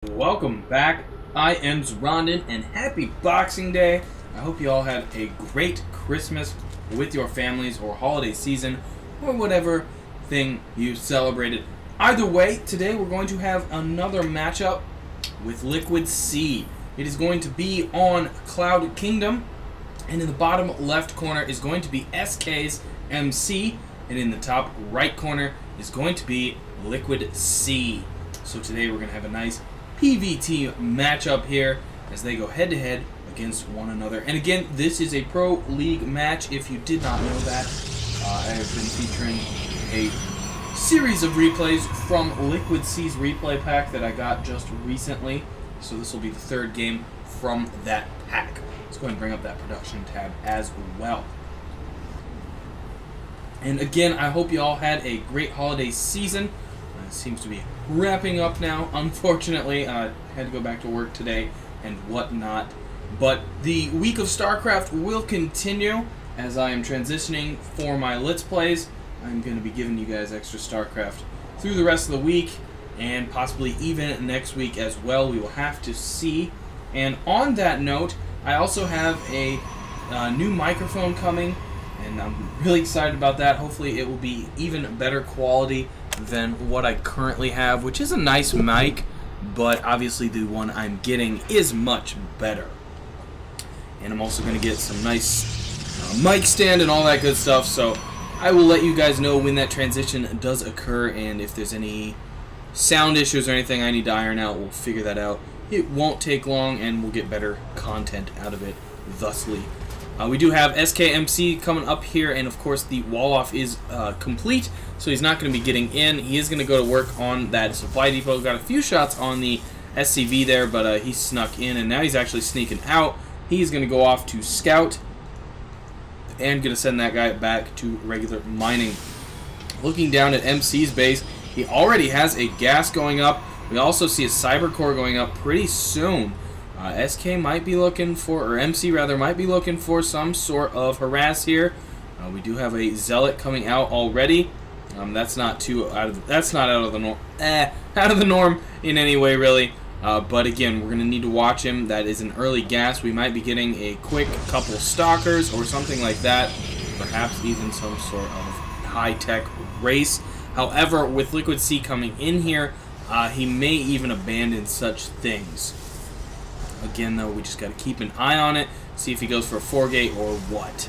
Welcome back. I am Zoronden, and happy Boxing Day. I hope you all had a great Christmas with your families or holiday season or whatever thing you celebrated. Either way, today we're going to have another matchup with LiquidSea. It is going to be on Cloud Kingdom, and in the bottom left corner is going to be SKMC, and in the top right corner is going to be LiquidSea. So today we're going to have a nice PvT matchup here as they go head-to-head against one another. And again, this is a Pro League match, if you did not know that. I have been featuring a series of replays from LiquidSea's replay pack that I got just recently. So this will be the third game from that pack. Let's go ahead and bring up that production tab as well. And again, I hope you all had a great holiday season. It seems to be wrapping up now. Unfortunately, I had to go back to work today and whatnot. But the week of Starcraft will continue as I am transitioning for my Let's Plays. I'm going to be giving you guys extra Starcraft through the rest of the week and possibly even next week as well. We will have to see. And on that note, I also have a new microphone coming, and I'm really excited about that. Hopefully it will be even better quality than what I currently have, which is a nice mic, but obviously the one I'm getting is much better. And I'm also going to get some nice mic stand and all that good stuff, so I will let you guys know when that transition does occur, and if there's any sound issues or anything I need to iron out, we'll figure that out. It won't take long, and we'll get better content out of it thusly. We do have SKMC coming up here, and of course the wall-off is complete, so he's not going to be getting in. He is going to go to work on that supply depot. Got a few shots on the SCV there, but he snuck in, and now he's actually sneaking out. He's going to go off to scout, and going to send that guy back to regular mining. Looking down at MC's base, he already has a gas going up. We also see a cyber core going up pretty soon. SK might be looking for, or MC rather, might be looking for some sort of harass here. We do have a zealot coming out already. That's not out of the norm. Out of the norm in any way, really. But again, we're gonna need to watch him. That is an early gas. We might be getting a quick couple stalkers or something like that. Perhaps even some sort of high-tech race. However, with LiquidSea coming in here, he may even abandon such things. Again, though, we just got to keep an eye on it, see if he goes for a 4-gate or what.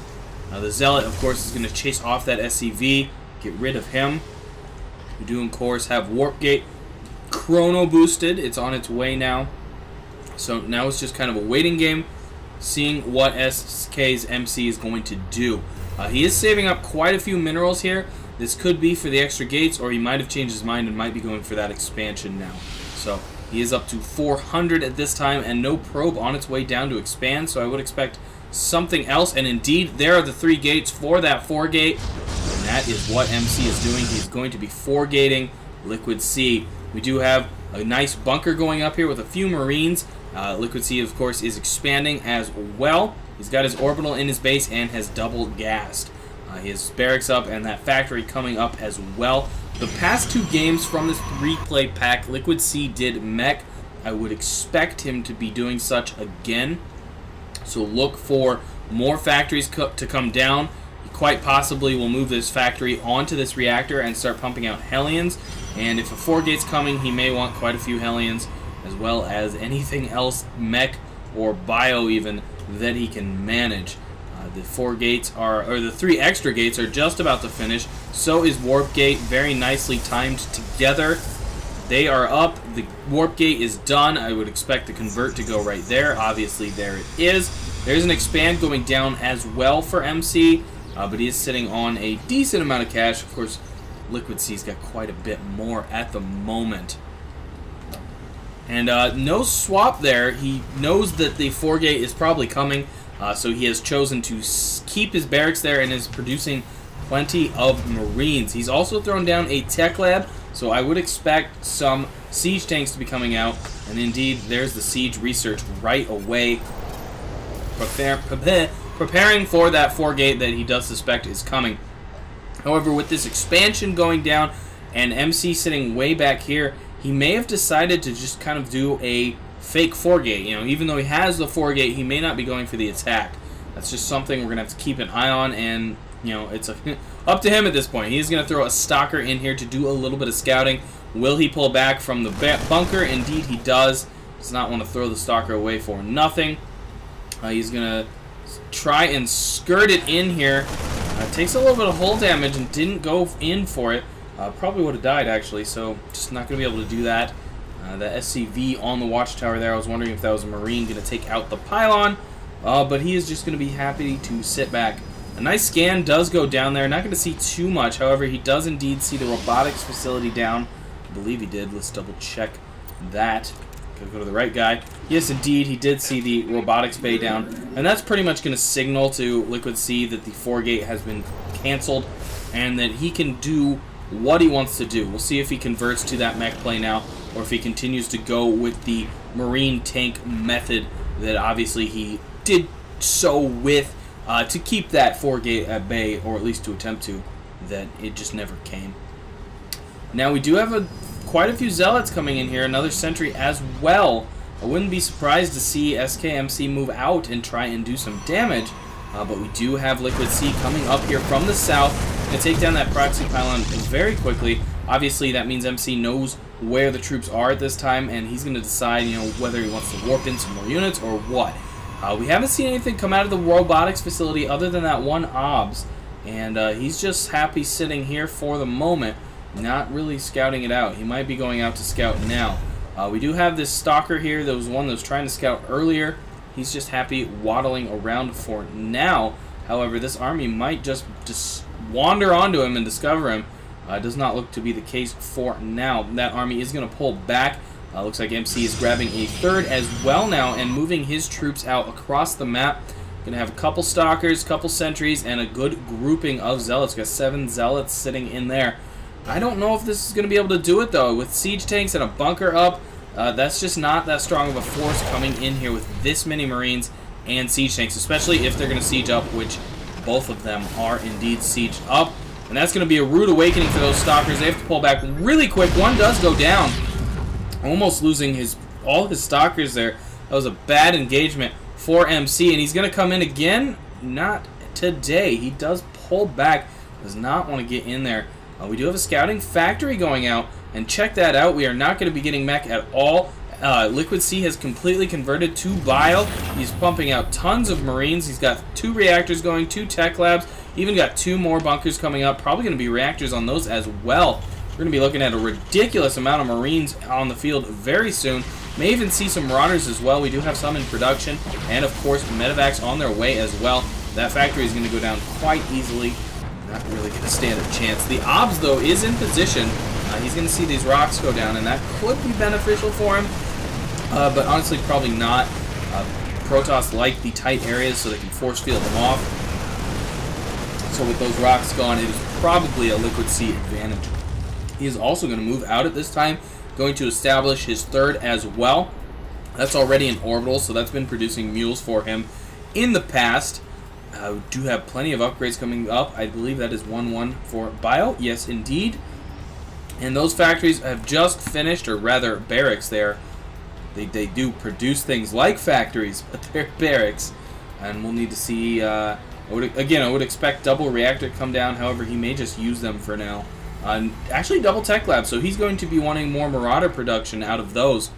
The Zealot, of course, is going to chase off that SCV, get rid of him. We do, of course, have Warp Gate chrono boosted. It's on its way now. So now it's just kind of a waiting game, seeing what SK's MC is going to do. He is saving up quite a few minerals here. This could be for the extra gates, or he might have changed his mind and might be going for that expansion now. So he is up to 400 at this time, and no probe on its way down to expand, so I would expect something else. And indeed, there are the 3 gates for that 4-gate, and that is what MC is doing. He's going to be 4-gating LiquidSea. We do have a nice bunker going up here with a few Marines. LiquidSea, of course, is expanding as well. He's got his orbital in his base and has double gassed. His barracks up and that factory coming up as well. The past 2 games from this replay pack, LiquidSea did mech. I would expect him to be doing such again. So look for more factories to come down. He quite possibly will move this factory onto this reactor and start pumping out Hellions. And if a 4-gate's coming, he may want quite a few Hellions, as well as anything else, mech or bio even, that he can manage. The 4 gates are, or the 3 extra gates are just about to finish. So is Warp Gate, very nicely timed together. They are up. The Warp Gate is done. I would expect the Convert to go right there. Obviously, there it is. There's an Expand going down as well for MC, but he is sitting on a decent amount of cash. Of course, LiquidSea's got quite a bit more at the moment. And no swap there. He knows that the 4-gate is probably coming. So he has chosen to keep his barracks there and is producing plenty of Marines. He's also thrown down a tech lab, so I would expect some siege tanks to be coming out. And indeed, there's the siege research right away, preparing for that 4-gate that he does suspect is coming. However, with this expansion going down and MC sitting way back here, he may have decided to just kind of do a fake 4-gate. You know, even though he has the 4-gate, he may not be going for the attack. That's just something we're going to have to keep an eye on, and, you know, it's up to him at this point. He's going to throw a stalker in here to do a little bit of scouting. Will he pull back from the bunker? Indeed, he does. Does not want to throw the stalker away for nothing. He's going to try and skirt it in here. Takes a little bit of hull damage and didn't go in for it. Probably would have died, actually, so just not going to be able to do that. The SCV on the watchtower there, I was wondering if that was a Marine going to take out the pylon, but he is just going to be happy to sit back. A nice scan does go down there. Not going to see too much, however, he does indeed see the robotics facility down. I believe he did. Let's double check that. Gotta go to the right guy. Yes, indeed, he did see the robotics bay down, and that's pretty much going to signal to LiquidSea that the 4-gate has been canceled and that he can do what he wants to do. We'll see if he converts to that mech play now, or if he continues to go with the Marine tank method that obviously he did so with to keep that 4-gate at bay, or at least to attempt to, that it just never came. Now we do have quite a few zealots coming in here, another sentry as well. I wouldn't be surprised to see SKMC move out and try and do some damage, but we do have LiquidSea coming up here from the south. Going to take down that proxy pylon very quickly. Obviously, that means MC knows where the troops are at this time, and he's going to decide, you know, whether he wants to warp in some more units or what. We haven't seen anything come out of the robotics facility other than that one OBS, and he's just happy sitting here for the moment, not really scouting it out. He might be going out to scout now. We do have this stalker here. There was one that was trying to scout earlier. He's just happy waddling around for now. However, this army might just wander onto him and discover him. Does not look to be the case for now. That army is going to pull back. Looks like MC is grabbing a third as well now and moving his troops out across the map. Going to have a couple stalkers, couple sentries, and a good grouping of zealots. Got 7 zealots sitting in there. I don't know if this is going to be able to do it, though. With siege tanks and a bunker up, that's just not that strong of a force coming in here with this many Marines and siege tanks, especially if they're going to siege up, which both of them are indeed sieged up. And that's going to be a rude awakening for those stalkers. They have to pull back really quick. One does go down, almost losing all his stalkers there. That was a bad engagement for MC, and he's going to come in again. Not today. He does pull back. Does not want to get in there. We do have a scouting factory going out, and check that out. We are not going to be getting mech at all. LiquidSea has completely converted to Bile. He's pumping out tons of Marines. He's got 2 reactors going, 2 tech labs, even got 2 more bunkers coming up. Probably going to be reactors on those as well. We're going to be looking at a ridiculous amount of Marines on the field very soon. May even see some Marauders as well. We do have some in production, and of course medevacs on their way as well. That factory is going to go down quite easily. Not really going to stand a chance. The OBS, though, is in position. He's going to see these rocks go down, and that could be beneficial for him. But honestly, probably not. Protoss like the tight areas, so they can force field them off. So with those rocks gone, it is probably a LiquidSea advantage. He is also going to move out at this time, going to establish his third as well. That's already an orbital, so that's been producing mules for him in the past. We do have plenty of upgrades coming up. I believe that is 1-1 for Bio. Yes, indeed. And those factories have just finished, or rather barracks there. They do produce things like factories, but they're barracks. And we'll need to see... I would expect double reactor to come down. However, he may just use them for now. Actually, double tech lab, so he's going to be wanting more Marauder production out of those.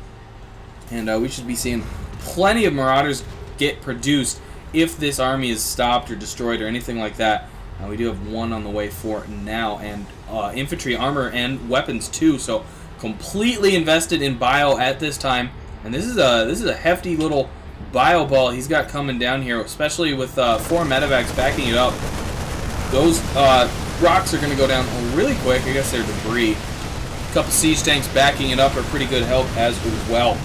And we should be seeing plenty of Marauders get produced if this army is stopped or destroyed or anything like that. We do have 1 on the way for now, and infantry armor and weapons too. So completely invested in Bio at this time, and this is a hefty little Bio ball he's got coming down here, especially with 4 medevacs backing it up. Those rocks are going to go down really quick. I guess they're debris. A couple siege tanks backing it up are pretty good help as well.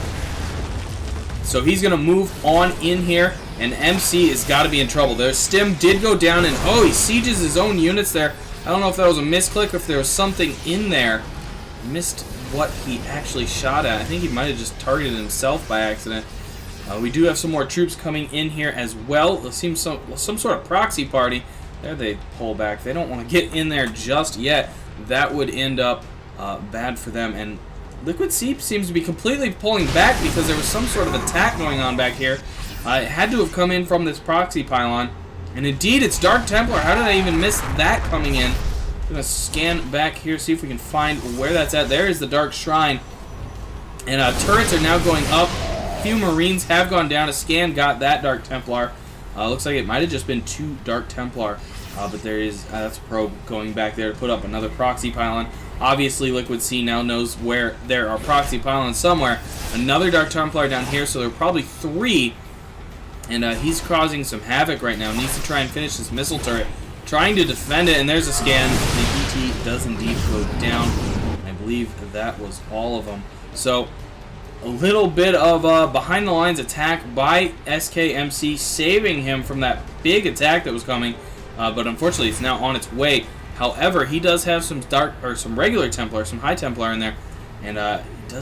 So he's going to move on in here, and MC has got to be in trouble. Their stim did go down, and oh, he sieges his own units there. I don't know if that was a misclick or if there was something in there. Missed what he actually shot at. I think he might have just targeted himself by accident. We do have some more troops coming in here as well. It seems some sort of proxy party. There they pull back. They don't want to get in there just yet. That would end up bad for them. And LiquidSea seems to be completely pulling back because there was some sort of attack going on back here. It had to have come in from this proxy pylon. And indeed, it's Dark Templar. How did I even miss that coming in? I'm going to scan back here, see if we can find where that's at. There is the Dark Shrine. And turrets are now going up. A few Marines have gone down. A scan got that Dark Templar. Looks like it might have just been 2 Dark Templar. But there is, that's a probe going back there to put up another proxy pylon. Obviously, LiquidSea now knows where there are proxy pylons somewhere. Another Dark Templar down here, so there are probably 3. And he's causing some havoc right now. Needs to try and finish this missile turret. Trying to defend it, and there's a scan. The ET does indeed go down. I believe that was all of them. So, a little bit of behind-the-lines attack by SKMC, saving him from that big attack that was coming. But unfortunately, it's now on its way. However, he does have some some regular Templar, some High Templar in there. And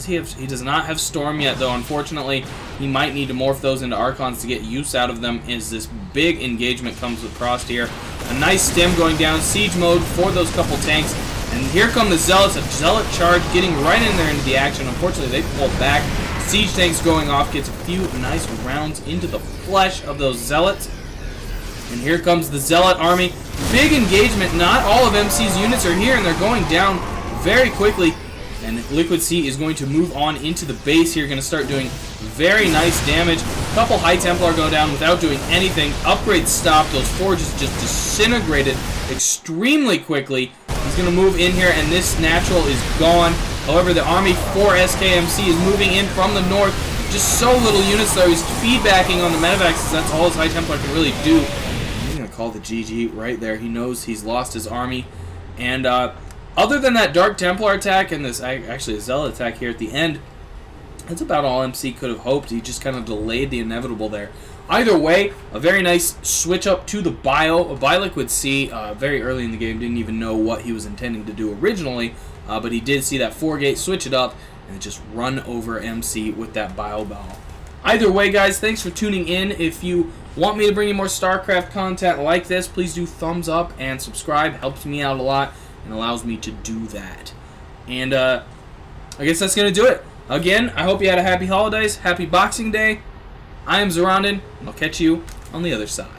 he does not have Storm yet, though. Unfortunately, he might need to morph those into Archons to get use out of them as this big engagement comes across here. A nice stem going down, siege mode for those couple tanks. And here come the Zealots, a Zealot charge getting right in there into the action. Unfortunately, they pull back. Siege tanks going off, gets a few nice rounds into the flesh of those Zealots. And here comes the Zealot army. Big engagement. Not all of MC's units are here, and they're going down very quickly. And LiquidSea is going to move on into the base here. Going to start doing very nice damage. A couple High Templar go down without doing anything. Upgrades stopped. Those forges just disintegrated extremely quickly. He's going to move in here, and this natural is gone. However, the army for SKMC is moving in from the north. Just so little units, though. He's feedbacking on the medevacs. That's all his High Templar can really do. He's going to call the GG right there. He knows he's lost his army. And, other than that Dark Templar attack and this, actually a Zealot attack here at the end, that's about all MC could have hoped. He just kind of delayed the inevitable there. Either way, a very nice switch up to the bio by LiquidSea very early in the game. Didn't even know what he was intending to do originally, but he did see that 4-gate, switch it up, and just run over MC with that bio ball. Either way, guys, thanks for tuning in. If you want me to bring you more StarCraft content like this, please do thumbs up and subscribe. Helps me out a lot and allows me to do that. And I guess that's going to do it. Again, I hope you had a happy holidays, happy Boxing Day. I am Zoronden, and I'll catch you on the other side.